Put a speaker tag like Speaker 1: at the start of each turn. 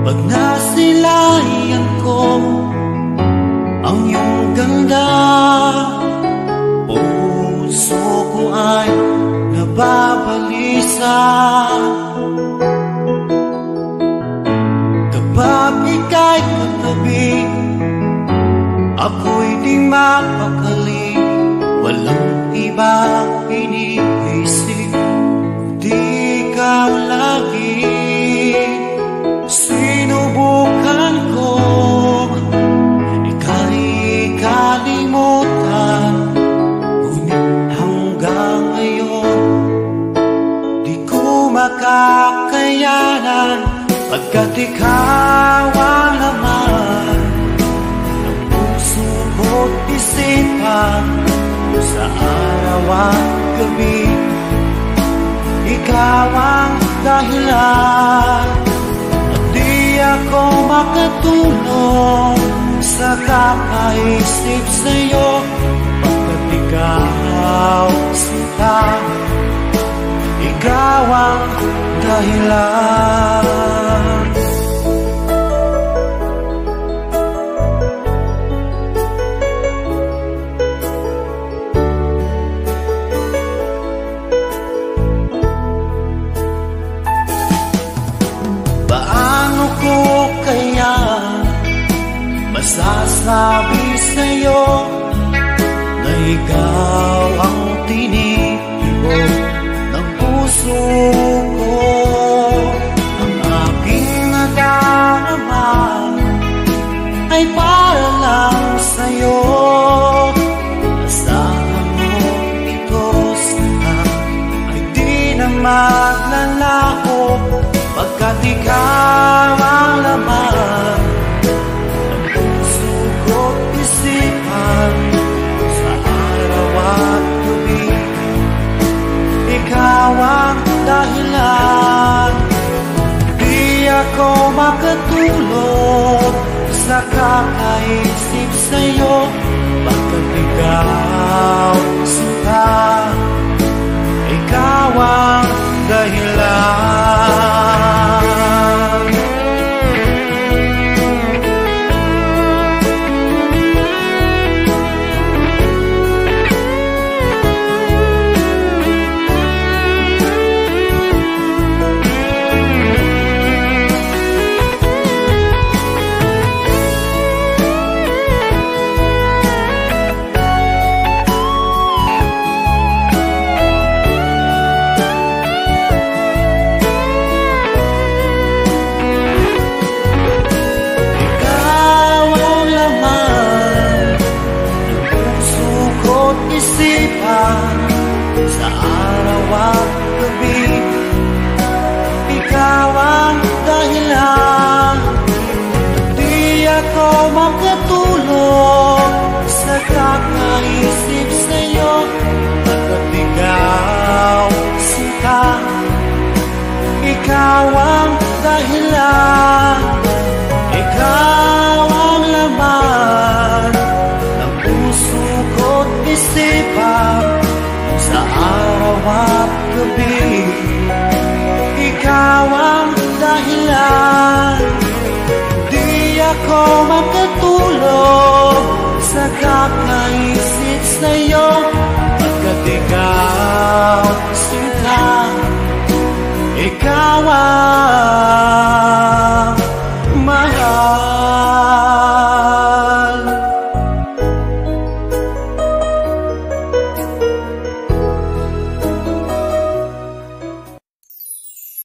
Speaker 1: Pag nasilayan ko ang iyong ganda, puso ko ay nababalisa. Kapag ika'y katabi, ako'y di mapakali. Walang ibang iniisip, kundi ikaw lagi. Sinubukan ko ika'y kalimutan, ngunit hanggang ngayon di ko makakayanan. Pagkat ikaw ang laman ng puso ko't isipan, sa araw at gabi, ikaw ang dahilan. At di ako makatulog sa kakaisip sa'yo, pagkat ikaw sinta, ikaw ang dahilan. Masasabi sa'yo na ikaw ang tinitibok ng puso ko. Ang aking nadarama ay para lang sa'yo. Asahan mo ito sana ay di na maglalaho, pagkat ikaw ang laman sa araw at gabi, ikaw ang dahilan. Di ako makatulog sa kakaisip sa'yo, pagkat ikaw sinta, ikaw ang dahilan. Sa araw at gabi, ikaw ang dahilan. Di ako makatulog sa kakaisip sa'yo, pagkat ikaw sinta, ikaw ang dahilan. Ikaw ang laman ng puso ko't isipan, sa araw at gabi, ikaw ang dahilan. Di ako makatulog sa kakaisip sa'yo,